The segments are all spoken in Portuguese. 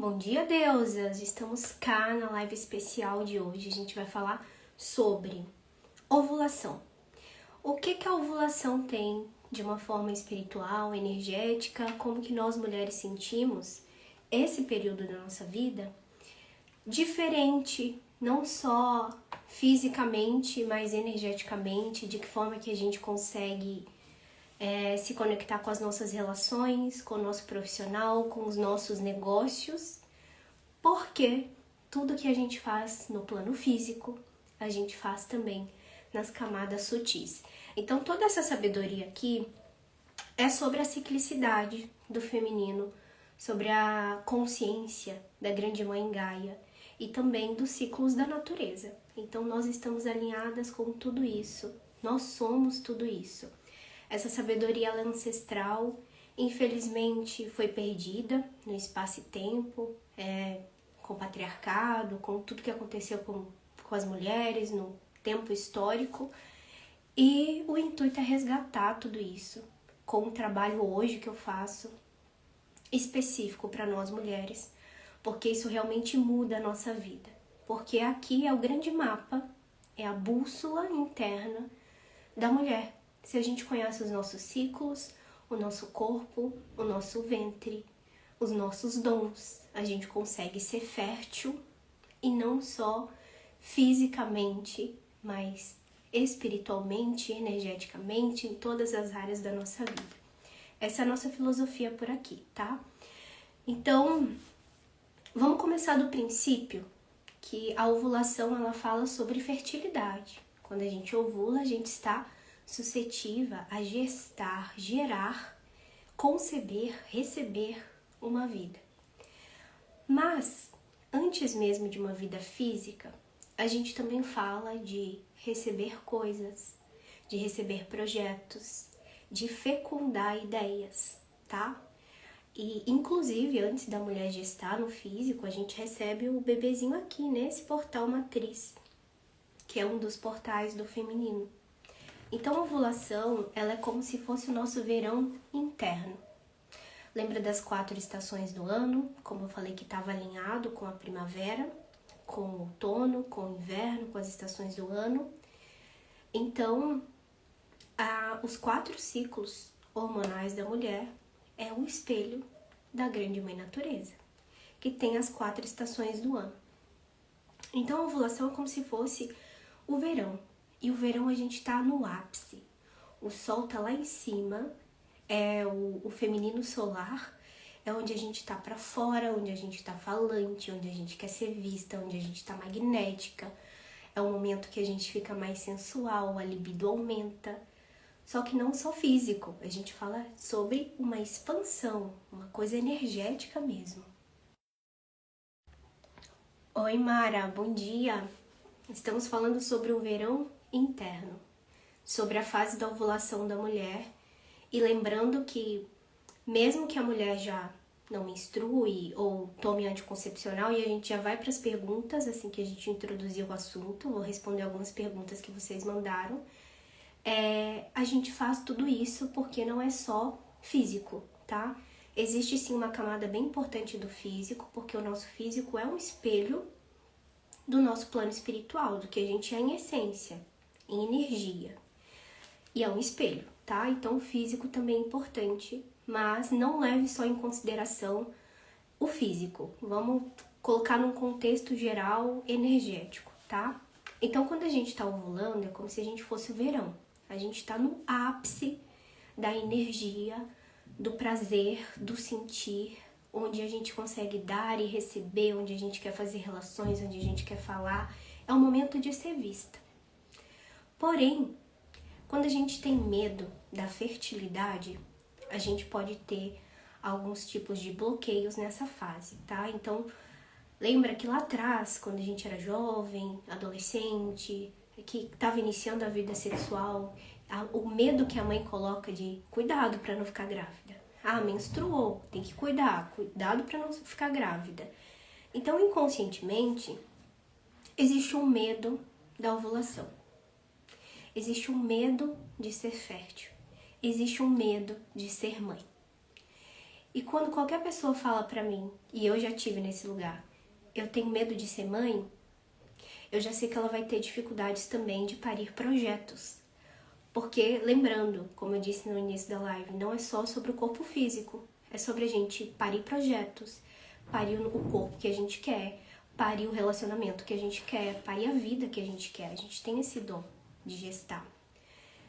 Bom dia, deusas! Estamos cá na live especial de hoje. A gente vai falar sobre ovulação. O que a ovulação tem de uma forma espiritual, energética, como que nós mulheres sentimos esse período da nossa vida diferente, não só fisicamente, mas energeticamente, de que forma que a gente consegue se conectar com as nossas relações, com o nosso profissional, com os nossos negócios, porque tudo que a gente faz no plano físico, a gente faz também nas camadas sutis. Então, toda essa sabedoria aqui é sobre a ciclicidade do feminino, sobre a consciência da grande mãe Gaia e também dos ciclos da natureza. Então, nós estamos alinhadas com tudo isso, nós somos tudo isso. Essa sabedoria ela é ancestral, infelizmente foi perdida no espaço e tempo, com o patriarcado, com tudo que aconteceu com as mulheres no tempo histórico. E o intuito é resgatar tudo isso com um trabalho hoje que eu faço específico para nós mulheres, porque isso realmente muda a nossa vida. Porque aqui é o grande mapa, é a bússola interna da mulher. Se a gente conhece os nossos ciclos, o nosso corpo, o nosso ventre, os nossos dons, a gente consegue ser fértil e não só fisicamente, mas espiritualmente, energeticamente, em todas as áreas da nossa vida. Essa é a nossa filosofia por aqui, tá? Então, vamos começar do princípio que a ovulação ela fala sobre fertilidade. Quando a gente ovula, a gente está suscetível a gestar, gerar, conceber, receber uma vida. Mas, antes mesmo de uma vida física, a gente também fala de receber coisas, de receber projetos, de fecundar ideias, tá? E, inclusive, antes da mulher gestar no físico, a gente recebe o bebezinho aqui, nesse portal matriz, que é um dos portais do feminino. Então, a ovulação, ela é como se fosse o nosso verão interno. Lembra das 4 estações do ano? Como eu falei que estava alinhado com a primavera, com o outono, com o inverno, com as estações do ano. Então, os 4 ciclos hormonais da mulher é um espelho da grande mãe natureza, que tem as 4 estações do ano. Então, a ovulação é como se fosse o verão. E o verão a gente tá no ápice. O sol tá lá em cima, é o feminino solar, é onde a gente tá pra fora, onde a gente tá falante, onde a gente quer ser vista, onde a gente tá magnética. É o momento que a gente fica mais sensual, a libido aumenta. Só que não só físico, a gente fala sobre uma expansão, uma coisa energética mesmo. Oi Mara, bom dia! Estamos falando sobre o verão interno, sobre a fase da ovulação da mulher, e lembrando que mesmo que a mulher já não menstrue ou tome anticoncepcional, e a gente já vai para as perguntas assim que a gente introduzir o assunto, vou responder algumas perguntas que vocês mandaram, a gente faz tudo isso porque não é só físico, tá? Existe sim uma camada bem importante do físico, porque o nosso físico é um espelho do nosso plano espiritual, do que a gente é em essência, em energia. E é um espelho, tá? Então o físico também é importante, mas não leve só em consideração o físico. Vamos colocar num contexto geral energético, tá? Então quando a gente tá ovulando, é como se a gente fosse o verão. A gente tá no ápice da energia, do prazer, do sentir, onde a gente consegue dar e receber, onde a gente quer fazer relações, onde a gente quer falar. É o momento de ser vista. Porém, quando a gente tem medo da fertilidade, a gente pode ter alguns tipos de bloqueios nessa fase, tá? Então, lembra que lá atrás, quando a gente era jovem, adolescente, que estava iniciando a vida sexual, o medo que a mãe coloca de cuidado para não ficar grávida. Menstruou, tem que cuidar, cuidado para não ficar grávida. Então, inconscientemente, existe um medo da ovulação. Existe um medo de ser fértil. Existe um medo de ser mãe. E quando qualquer pessoa fala pra mim, e eu já tive nesse lugar, eu tenho medo de ser mãe, eu já sei que ela vai ter dificuldades também de parir projetos. Porque, lembrando, como eu disse no início da live, não é só sobre o corpo físico, é sobre a gente parir projetos, parir o corpo que a gente quer, parir o relacionamento que a gente quer, parir a vida que a gente quer. A gente tem esse dom de gestar.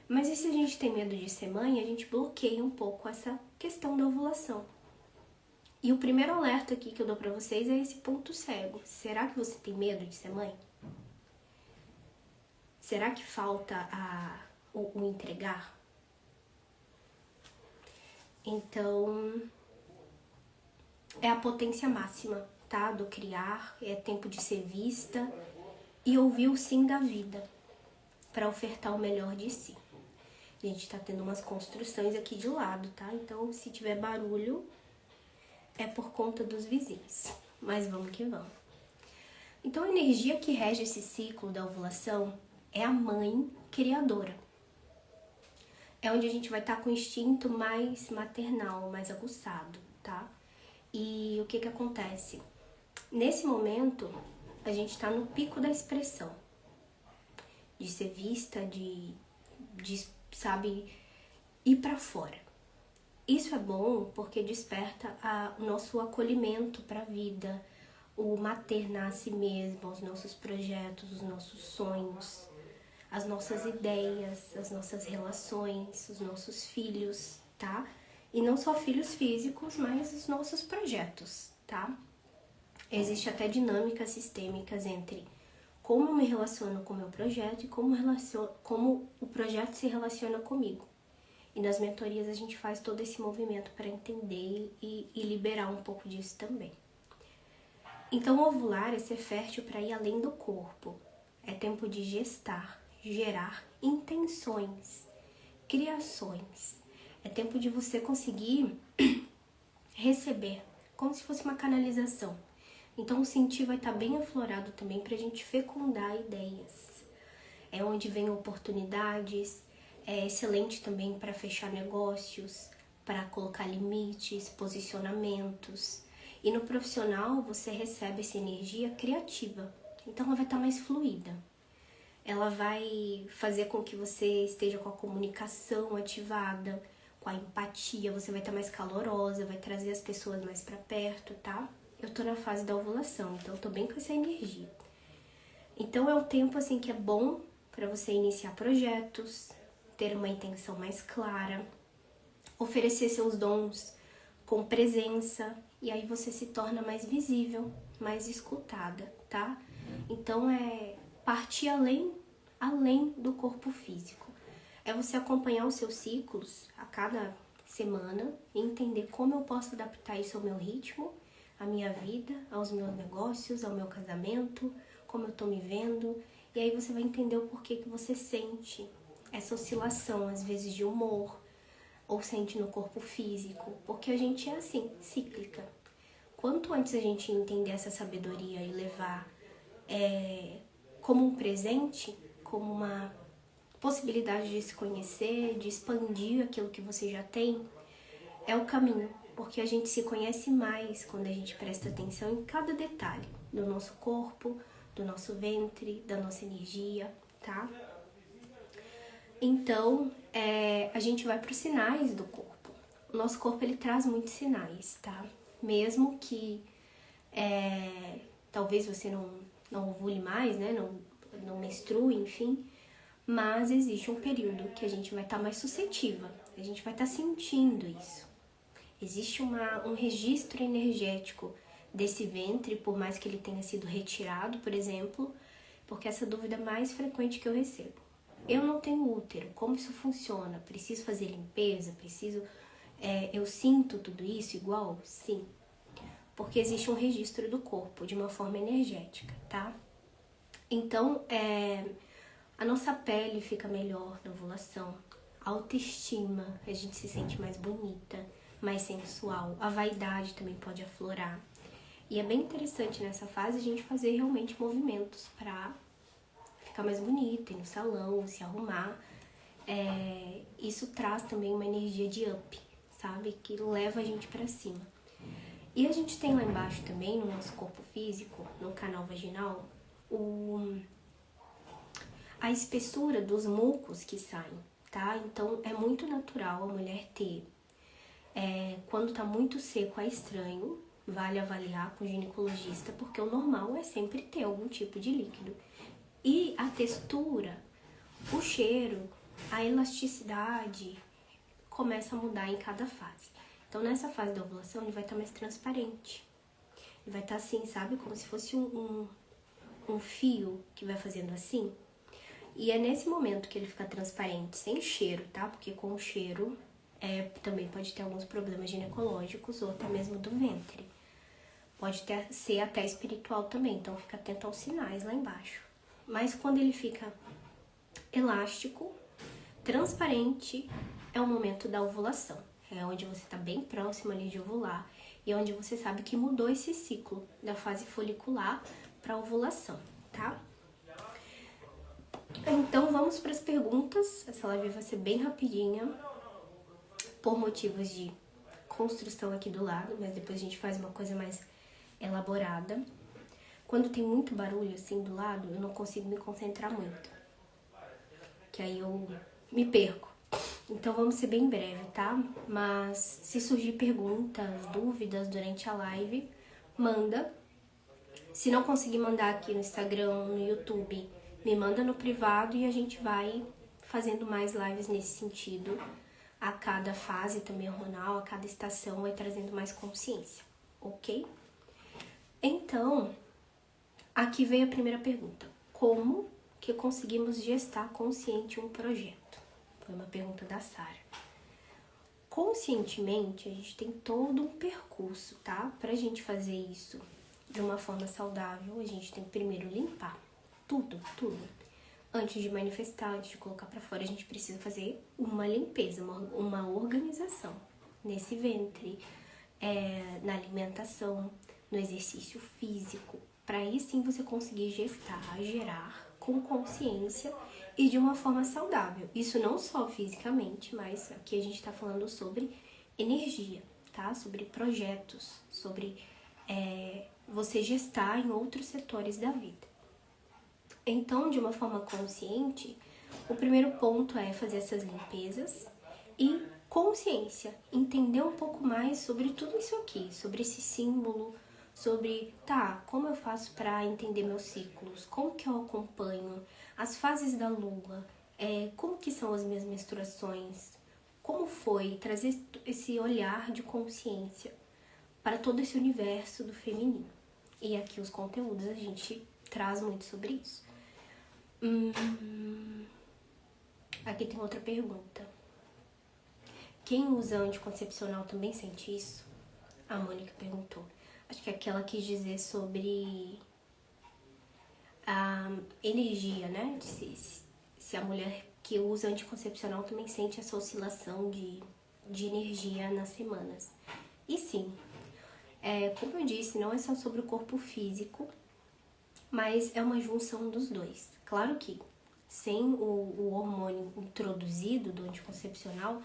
Mas e se a gente tem medo de ser mãe, a gente bloqueia um pouco essa questão da ovulação. E o primeiro alerta aqui que eu dou pra vocês é esse ponto cego. Será que você tem medo de ser mãe? Será que falta o entregar? Então, é a potência máxima, tá? Do criar, é tempo de ser vista e ouvir o sim da vida para ofertar o melhor de si. A gente tá tendo umas construções aqui de lado, tá? Então, se tiver barulho, é por conta dos vizinhos. Mas vamos que vamos. Então, a energia que rege esse ciclo da ovulação é a mãe criadora. É onde a gente vai estar com o instinto mais maternal, mais aguçado, tá? E o que que acontece? Nesse momento, a gente está no pico da expressão. De ser vista, de sabe, ir para fora. Isso é bom porque desperta o nosso acolhimento para a vida, o maternar a si mesmo, os nossos projetos, os nossos sonhos, as nossas ideias, as nossas relações, os nossos filhos, tá? E não só filhos físicos, mas os nossos projetos, tá? Existe até dinâmicas sistêmicas entre como eu me relaciono com o meu projeto e como o projeto se relaciona comigo. E nas mentorias a gente faz todo esse movimento para entender e liberar um pouco disso também. Então, ovular é ser fértil para ir além do corpo. É tempo de gestar, gerar intenções, criações. É tempo de você conseguir receber, como se fosse uma canalização. Então, o sentir vai estar bem aflorado também para a gente fecundar ideias. É onde vem oportunidades, é excelente também para fechar negócios, para colocar limites, posicionamentos. E no profissional, você recebe essa energia criativa. Então, ela vai estar mais fluida. Ela vai fazer com que você esteja com a comunicação ativada, com a empatia, você vai estar mais calorosa, vai trazer as pessoas mais para perto, tá? Eu tô na fase da ovulação, então eu tô bem com essa energia. Então é um tempo assim que é bom para você iniciar projetos, ter uma intenção mais clara, oferecer seus dons com presença e aí você se torna mais visível, mais escutada, tá? Então é partir além do corpo físico. É você acompanhar os seus ciclos a cada semana e entender como eu posso adaptar isso ao meu ritmo, à minha vida, aos meus negócios, ao meu casamento, como eu tô me vendo. E aí você vai entender o porquê que você sente essa oscilação, às vezes de humor, ou sente no corpo físico, porque a gente é assim, cíclica. Quanto antes a gente entender essa sabedoria e levar como um presente, como uma possibilidade de se conhecer, de expandir aquilo que você já tem, é o caminho, porque a gente se conhece mais quando a gente presta atenção em cada detalhe do nosso corpo, do nosso ventre, da nossa energia, tá? Então, a gente vai para os sinais do corpo. O nosso corpo, ele traz muitos sinais, tá? Mesmo que talvez você não ovule mais, né? Não menstrue, enfim. Mas existe um período que a gente vai estar mais suscetível. A gente vai estar sentindo isso. Existe um registro energético desse ventre, por mais que ele tenha sido retirado, por exemplo, porque essa dúvida é mais frequente que eu recebo. Eu não tenho útero, como isso funciona? Preciso fazer limpeza? Eu sinto tudo isso igual? Sim, porque existe um registro do corpo de uma forma energética, tá? Então, a nossa pele fica melhor na ovulação, a autoestima, a gente se sente mais bonita, mais sensual, a vaidade também pode aflorar. E é bem interessante nessa fase a gente fazer realmente movimentos pra ficar mais bonita, ir no salão, se arrumar. Isso traz também uma energia de up, sabe? Que leva a gente pra cima. E a gente tem lá embaixo também, no nosso corpo físico, no canal vaginal, a espessura dos mucos que saem, tá? Então, é muito natural a mulher ter, quando tá muito seco, é estranho, vale avaliar com o ginecologista, porque o normal é sempre ter algum tipo de líquido. E a textura, o cheiro, a elasticidade começa a mudar em cada fase. Então, nessa fase da ovulação, ele vai estar mais transparente. Ele vai estar assim, sabe? Como se fosse um fio que vai fazendo assim. E é nesse momento que ele fica transparente, sem cheiro, tá? Porque com o cheiro também pode ter alguns problemas ginecológicos ou até mesmo do ventre. Pode ser até espiritual também, então fica atento aos sinais lá embaixo. Mas quando ele fica elástico, transparente, é o momento da ovulação. É onde você está bem próximo ali de ovular e é onde você sabe que mudou esse ciclo da fase folicular para a ovulação, tá? Então vamos para as perguntas. Essa live vai ser bem rapidinha, por motivos de construção aqui do lado, mas depois a gente faz uma coisa mais elaborada. Quando tem muito barulho assim do lado, eu não consigo me concentrar muito, que aí eu me perco. Então vamos ser bem breve, tá? Mas se surgir perguntas, dúvidas durante a live, manda. Se não conseguir mandar aqui no Instagram, no YouTube, me manda no privado e a gente vai fazendo mais lives nesse sentido. A cada fase também hormonal, a cada estação vai trazendo mais consciência, ok? Então, aqui veio a primeira pergunta. Como que conseguimos gestar consciente um projeto? Foi uma pergunta da Sara. Conscientemente, a gente tem todo um percurso, tá? Pra gente fazer isso de uma forma saudável, a gente tem que primeiro limpar tudo. Antes de manifestar, antes de colocar pra fora, a gente precisa fazer uma limpeza, uma organização nesse ventre, na alimentação, no exercício físico, para aí sim você conseguir gestar, gerar com consciência e de uma forma saudável. Isso não só fisicamente, mas aqui a gente tá falando sobre energia, tá? Sobre projetos, sobre você gestar em outros setores da vida. Então, de uma forma consciente, o primeiro ponto é fazer essas limpezas e consciência, entender um pouco mais sobre tudo isso aqui, sobre esse símbolo, sobre, como eu faço para entender meus ciclos, como que eu acompanho as fases da lua, como que são as minhas menstruações, como foi trazer esse olhar de consciência para todo esse universo do feminino. E aqui os conteúdos a gente traz muito sobre isso. Aqui tem outra pergunta. Quem usa anticoncepcional também sente isso? A Mônica perguntou. Acho que aquela quis dizer sobre a energia, né? Se a mulher que usa anticoncepcional também sente essa oscilação de energia nas semanas. E sim, como eu disse, não é só sobre o corpo físico, mas é uma junção dos dois. Claro que sem o hormônio introduzido do anticoncepcional,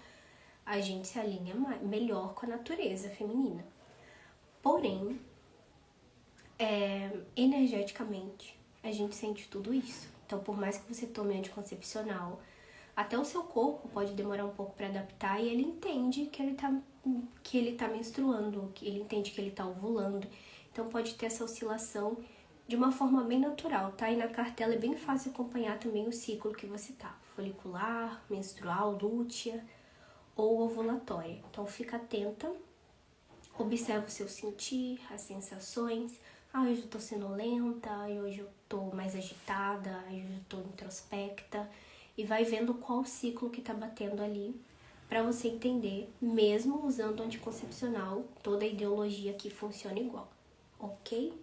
a gente se alinha melhor com a natureza feminina. Porém, energeticamente, a gente sente tudo isso. Então, por mais que você tome anticoncepcional, até o seu corpo pode demorar um pouco para adaptar e ele entende que ele tá menstruando, que ele entende que ele tá ovulando. Então, pode ter essa oscilação de uma forma bem natural, tá? E na cartela é bem fácil acompanhar também o ciclo que você tá. Folicular, menstrual, lútea ou ovulatória. Então, fica atenta, observa o seu sentir, as sensações. Hoje eu tô sonolenta, hoje eu tô mais agitada, hoje eu tô introspecta. E vai vendo qual ciclo que tá batendo ali pra você entender, mesmo usando anticoncepcional, toda a ideologia que funciona igual, ok?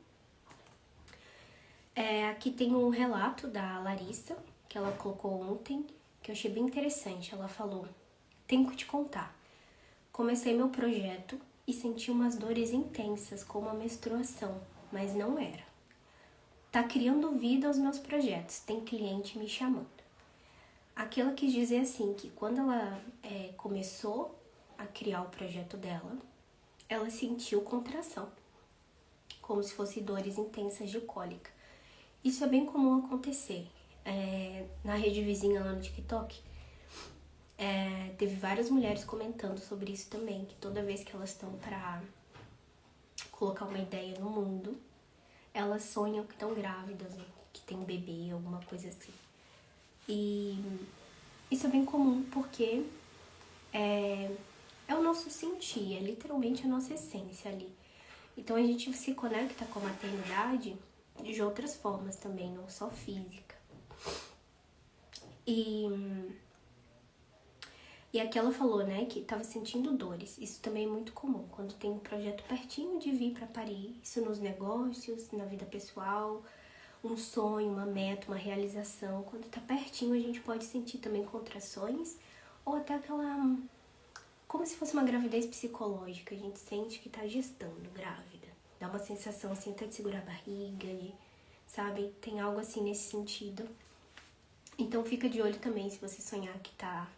Aqui tem um relato da Larissa, que ela colocou ontem, que eu achei bem interessante. Ela falou: tenho que te contar. Comecei meu projeto e senti umas dores intensas, como a menstruação, mas não era. Tá criando vida aos meus projetos, tem cliente me chamando. Aqui ela quis dizer assim, que quando ela começou a criar o projeto dela, ela sentiu contração, como se fossem dores intensas de cólica. Isso é bem comum acontecer. Na rede vizinha lá no TikTok, teve várias mulheres comentando sobre isso também, que toda vez que elas estão para colocar uma ideia no mundo, elas sonham que estão grávidas, né? Que tem um bebê, alguma coisa assim. E isso é bem comum porque é o nosso sentir, é literalmente a nossa essência ali. Então a gente se conecta com a maternidade de outras formas também, não só física. E aqui ela falou, né, que estava sentindo dores. Isso também é muito comum, quando tem um projeto pertinho de vir para Paris. Isso nos negócios, na vida pessoal, um sonho, uma meta, uma realização. Quando está pertinho, a gente pode sentir também contrações ou até aquela... como se fosse uma gravidez psicológica. A gente sente que está gestando, grávida. Dá uma sensação assim, até de segurar a barriga, sabe? Tem algo assim nesse sentido. Então fica de olho também se você sonhar que tá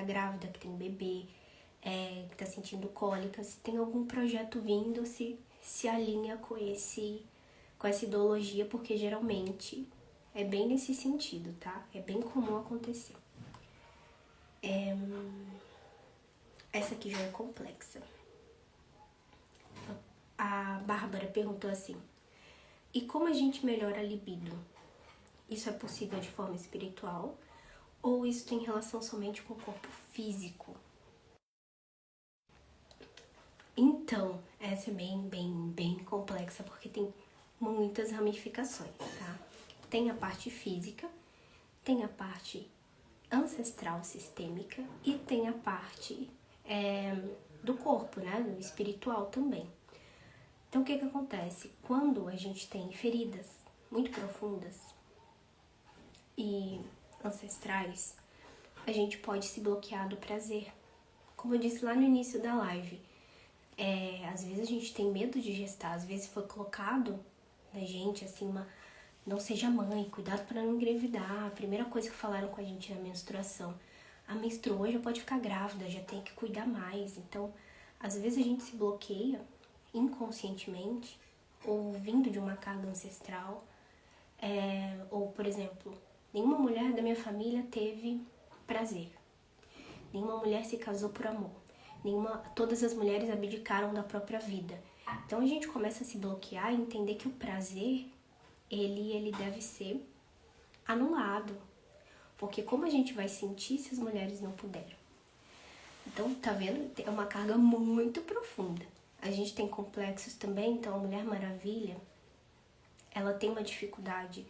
grávida, que tem bebê, que tá sentindo cólica, se tem algum projeto vindo, se alinha com essa ideologia, porque geralmente é bem nesse sentido, tá? É bem comum acontecer. Essa aqui já é complexa. A Bárbara perguntou assim: e como a gente melhora a libido? Isso é possível de forma espiritual? Ou isso tem relação somente com o corpo físico? Então, essa é bem complexa, porque tem muitas ramificações, tá? Tem a parte física, tem a parte ancestral sistêmica e tem a parte do corpo, né? Do espiritual também. Então, o que acontece? Quando a gente tem feridas muito profundas e ancestrais, a gente pode se bloquear do prazer. Como eu disse lá no início da live, às vezes a gente tem medo de gestar, às vezes foi colocado na gente assim, não seja mãe, cuidado para não engravidar. A primeira coisa que falaram com a gente na menstruação: a menstruou, já pode ficar grávida, já tem que cuidar mais. Então, às vezes a gente se bloqueia inconscientemente, ou vindo de uma carga ancestral, ou, por exemplo, nenhuma mulher da minha família teve prazer, nenhuma mulher se casou por amor, todas as mulheres abdicaram da própria vida. Então a gente começa a se bloquear e entender que o prazer, ele deve ser anulado, porque como a gente vai sentir se as mulheres não puderam? Então, tá vendo? É uma carga muito profunda. A gente tem complexos também, então a Mulher Maravilha, ela tem uma dificuldade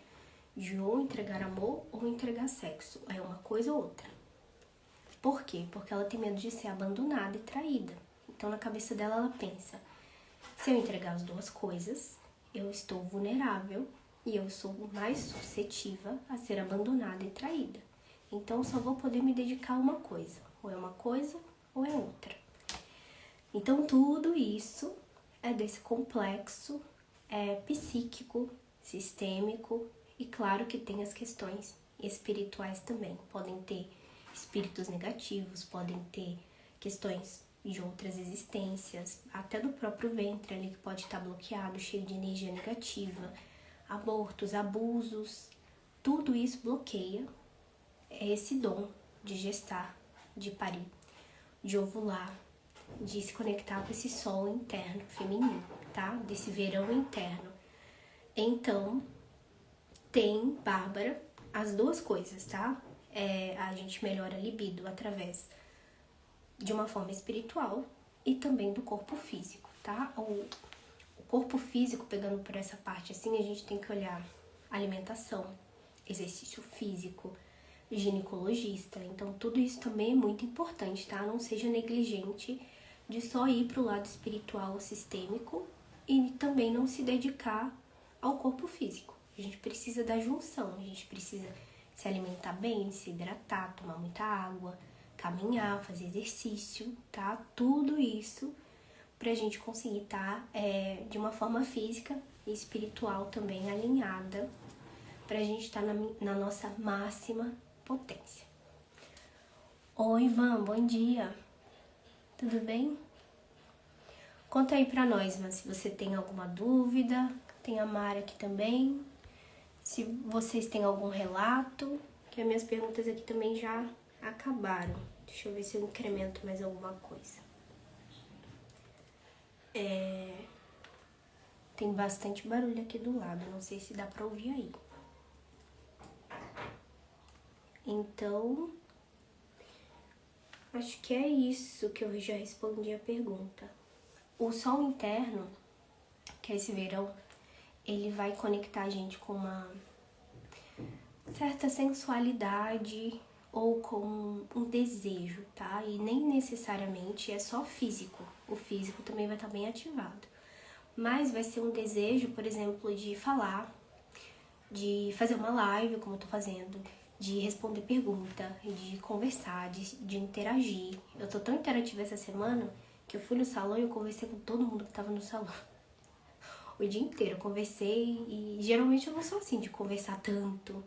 de ou entregar amor ou entregar sexo. É uma coisa ou outra. Por quê? Porque ela tem medo de ser abandonada e traída. Então, na cabeça dela, ela pensa: se eu entregar as duas coisas, eu estou vulnerável e eu sou mais suscetível a ser abandonada e traída. Então, só vou poder me dedicar a uma coisa. Ou é uma coisa ou é outra. Então, tudo isso é desse complexo psíquico, sistêmico, e claro que tem as questões espirituais também. Podem ter espíritos negativos, podem ter questões de outras existências, até do próprio ventre ali que pode estar bloqueado, cheio de energia negativa, abortos, abusos, tudo isso bloqueia esse dom de gestar, de parir, de ovular, de se conectar com esse sol interno feminino, tá? Desse verão interno. Então, tem, Bárbara, as duas coisas, tá? A gente melhora a libido através de uma forma espiritual e também do corpo físico, tá? O corpo físico, pegando por essa parte assim, a gente tem que olhar alimentação, exercício físico, ginecologista. Então, tudo isso também é muito importante, tá? Não seja negligente de só ir pro lado espiritual sistêmico e também não se dedicar ao corpo físico. A gente precisa da junção, a gente precisa se alimentar bem, se hidratar, tomar muita água, caminhar, fazer exercício, tá? Tudo isso pra gente conseguir estar de uma forma física e espiritual também alinhada, pra gente estar na nossa máxima potência. Oi, Ivan, bom dia. Tudo bem? Conta aí pra nós, mas se você tem alguma dúvida, tem a Mara aqui também. Se vocês têm algum relato, que as minhas perguntas aqui também já acabaram. Deixa eu ver se eu incremento mais alguma coisa. Tem bastante barulho aqui do lado, não sei se dá pra ouvir aí. Então, acho que é isso que eu já respondi a pergunta. O sol interno, que é esse verão, ele vai conectar a gente com uma certa sensualidade ou com um desejo, tá? E nem necessariamente é só físico. O físico também vai estar bem ativado. Mas vai ser um desejo, por exemplo, de falar, de fazer uma live, como eu tô fazendo, de responder pergunta, de conversar, de interagir. Eu tô tão interativa essa semana que eu fui no salão e eu conversei com todo mundo que tava no salão. O dia inteiro eu conversei e geralmente eu não sou assim de conversar tanto.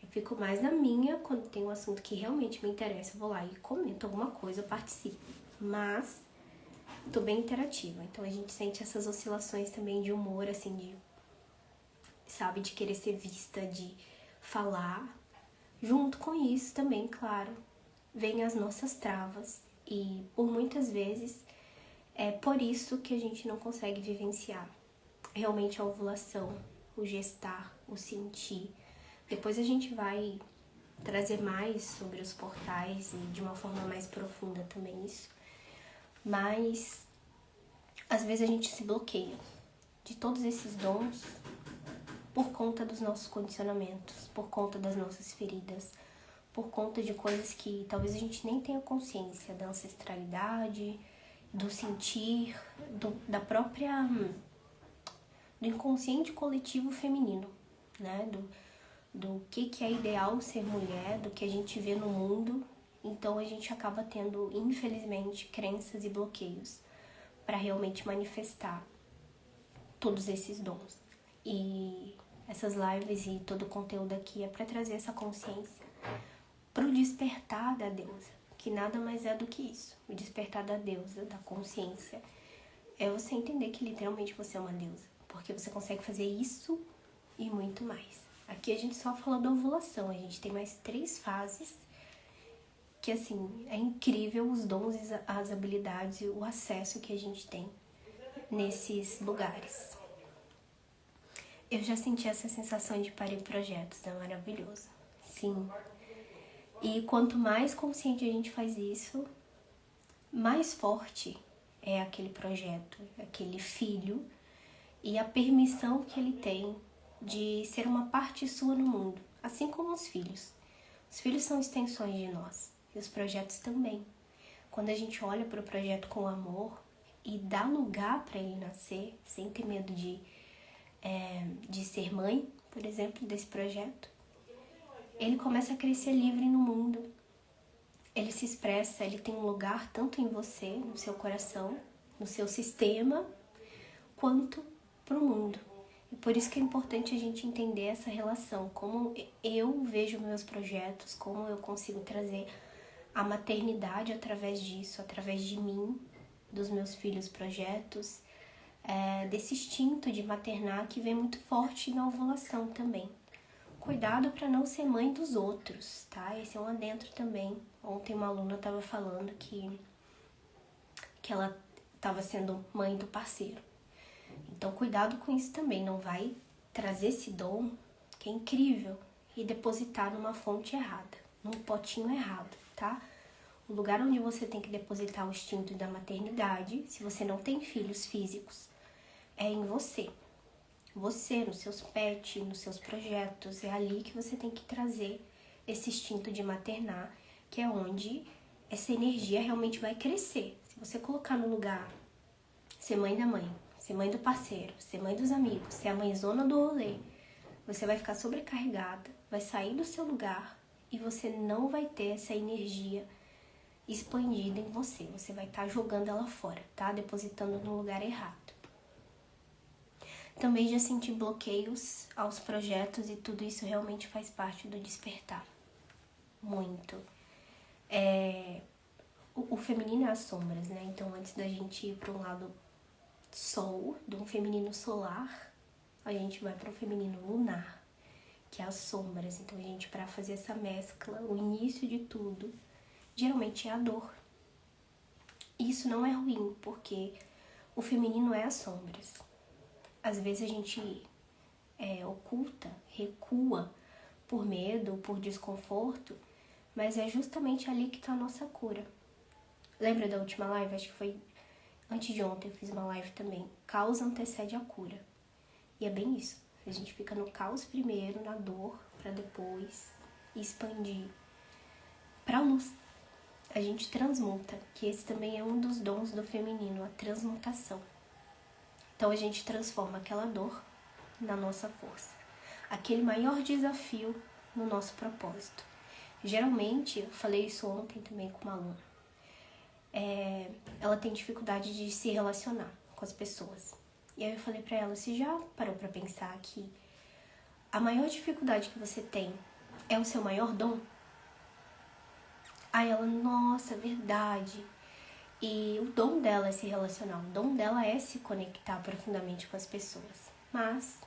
Eu fico mais na minha, quando tem um assunto que realmente me interessa, eu vou lá e comento alguma coisa, eu participo. Mas tô bem interativa, então a gente sente essas oscilações também de humor, assim, de querer ser vista, de falar. Junto com isso também, claro, vem as nossas travas e por muitas vezes é por isso que a gente não consegue vivenciar realmente a ovulação, o gestar, o sentir. Depois a gente vai trazer mais sobre os portais e de uma forma mais profunda também isso. Mas às vezes a gente se bloqueia de todos esses dons por conta dos nossos condicionamentos, por conta das nossas feridas, por conta de coisas que talvez a gente nem tenha consciência, da ancestralidade, do sentir, da própria, do inconsciente coletivo feminino, né? Do que é ideal ser mulher, do que a gente vê no mundo. Então a gente acaba tendo, infelizmente, crenças e bloqueios para realmente manifestar todos esses dons. E essas lives e todo o conteúdo aqui é para trazer essa consciência pro despertar da deusa, que nada mais é do que isso. O despertar da deusa, da consciência, é você entender que literalmente você é uma deusa, porque você consegue fazer isso e muito mais. Aqui a gente só fala da ovulação, a gente tem mais 3 fases, que assim, é incrível os dons, as habilidades e o acesso que a gente tem nesses lugares. Eu já senti essa sensação de parir projetos, é maravilhoso. Sim. E quanto mais consciente a gente faz isso, mais forte é aquele projeto, aquele filho e a permissão que ele tem de ser uma parte sua no mundo, assim como os filhos. Os filhos são extensões de nós e os projetos também. Quando a gente olha para o projeto com amor e dá lugar para ele nascer, sem ter medo de ser mãe, por exemplo, desse projeto, ele começa a crescer livre no mundo. Ele se expressa, ele tem um lugar tanto em você, no seu coração, no seu sistema, quanto para o mundo. E por isso que é importante a gente entender essa relação, como eu vejo meus projetos, como eu consigo trazer a maternidade através disso, através de mim, dos meus filhos projetos, desse instinto de maternar que vem muito forte na ovulação também. Cuidado para não ser mãe dos outros, tá? Esse é um adentro também. Ontem uma aluna estava falando que ela estava sendo mãe do parceiro. Então cuidado com isso também, não vai trazer esse dom, que é incrível, e depositar numa fonte errada, num potinho errado, tá? O lugar onde você tem que depositar o instinto da maternidade, se você não tem filhos físicos, é em você. Você, nos seus pets, nos seus projetos, é ali que você tem que trazer esse instinto de maternar, que é onde essa energia realmente vai crescer. Se você colocar no lugar ser mãe da mãe, ser mãe do parceiro, ser mãe dos amigos, ser a mãezona do rolê, você vai ficar sobrecarregada, vai sair do seu lugar e você não vai ter essa energia expandida em você. Você vai estar jogando ela fora, tá? Depositando no lugar errado. Também já senti bloqueios aos projetos e tudo isso realmente faz parte do despertar. Muito. o feminino é as sombras, né? Então, antes da gente ir para um lado sol, de um feminino solar, a gente vai para um feminino lunar, que é as sombras. Então, a gente, para fazer essa mescla, o início de tudo, geralmente é a dor. Isso não é ruim, porque o feminino é as sombras. Às vezes a gente oculta, recua por medo, por desconforto, mas é justamente ali que está a nossa cura. Lembra da última live? Acho que foi antes de ontem, eu fiz uma live também. Caos antecede a cura. E é bem isso. A gente fica no caos primeiro, na dor, para depois expandir para a luz. A gente transmuta, que esse também é um dos dons do feminino, a transmutação. Então a gente transforma aquela dor na nossa força. Aquele maior desafio no nosso propósito. Geralmente, eu falei isso ontem também com uma aluna, ela tem dificuldade de se relacionar com as pessoas. E aí eu falei pra ela, você já parou pra pensar que a maior dificuldade que você tem é o seu maior dom? Aí ela, nossa, verdade. E o dom dela é se relacionar, o dom dela é se conectar profundamente com as pessoas. Mas,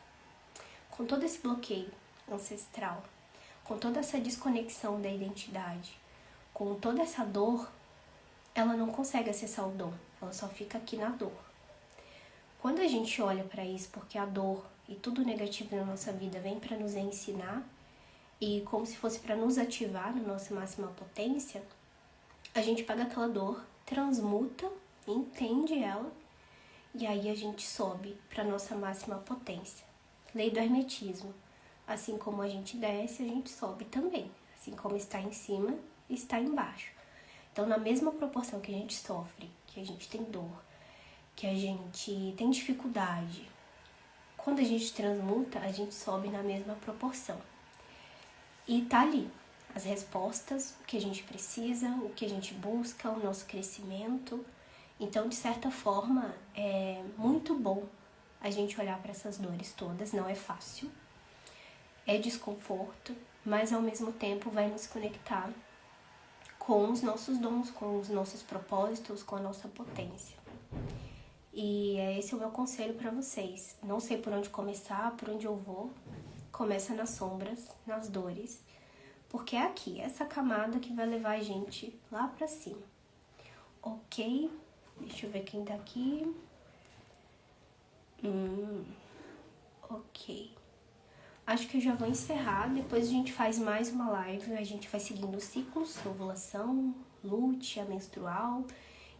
com todo esse bloqueio ancestral, com toda essa desconexão da identidade, com toda essa dor, ela não consegue acessar o dom, ela só fica aqui na dor. Quando a gente olha para isso, porque a dor e tudo negativo na nossa vida vem para nos ensinar e como se fosse para nos ativar na nossa máxima potência, a gente pega aquela dor, transmuta, entende ela e aí a gente sobe para nossa máxima potência. Lei do hermetismo. Assim como a gente desce, a gente sobe também. Assim como está em cima, está embaixo. Então, na mesma proporção que a gente sofre, que a gente tem dor, que a gente tem dificuldade, quando a gente transmuta, a gente sobe na mesma proporção. E tá ali as respostas, o que a gente precisa, o que a gente busca, o nosso crescimento. Então, de certa forma, é muito bom a gente olhar para essas dores todas. Não é fácil, é desconforto, mas ao mesmo tempo vai nos conectar com os nossos dons, com os nossos propósitos, com a nossa potência. E esse é o meu conselho para vocês. Não sei por onde começar, por onde eu vou. Começa nas sombras, nas dores, porque é aqui, essa camada que vai levar a gente lá pra cima. Ok? Deixa eu ver quem tá aqui. Ok. Acho que eu já vou encerrar, depois a gente faz mais uma live, a gente vai seguindo os ciclos, ovulação, lútea, menstrual,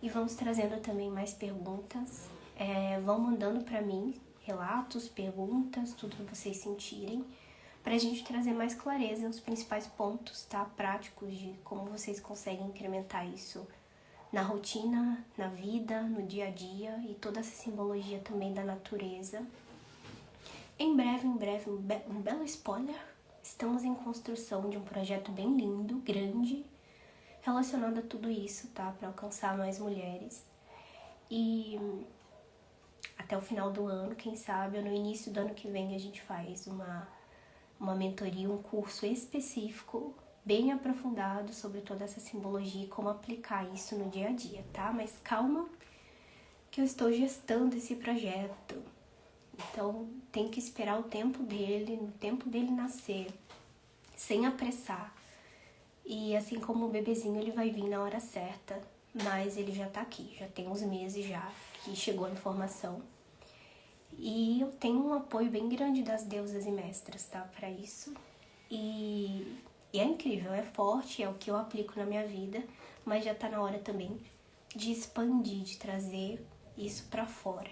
e vamos trazendo também mais perguntas. Vão mandando pra mim relatos, perguntas, tudo que vocês sentirem, pra gente trazer mais clareza os principais pontos, tá? Práticos de como vocês conseguem incrementar isso na rotina, na vida, no dia a dia e toda essa simbologia também da natureza. Em breve, um belo spoiler, estamos em construção de um projeto bem lindo, grande, relacionado a tudo isso, tá? Para alcançar mais mulheres. E até o final do ano, quem sabe, ou no início do ano que vem, a gente faz uma mentoria, um curso específico, bem aprofundado sobre toda essa simbologia e como aplicar isso no dia a dia, tá? Mas calma, que eu estou gestando esse projeto. Então, tem que esperar o tempo dele, no tempo dele nascer, sem apressar. E assim como o bebezinho, ele vai vir na hora certa, mas ele já tá aqui, já tem uns meses já que chegou a informação. E eu tenho um apoio bem grande das deusas e mestras, tá, pra isso. E é incrível, é forte, é o que eu aplico na minha vida, mas já tá na hora também de expandir, de trazer isso pra fora.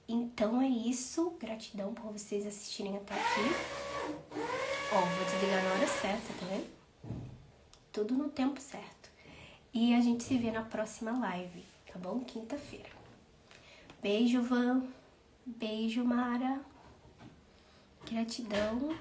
Então é isso, gratidão por vocês assistirem até aqui. Ó, vou desligar na hora certa, tá vendo? Tudo no tempo certo. E a gente se vê na próxima live, tá bom? Quinta-feira. Beijo, Van. Beijo, Mara. Gratidão.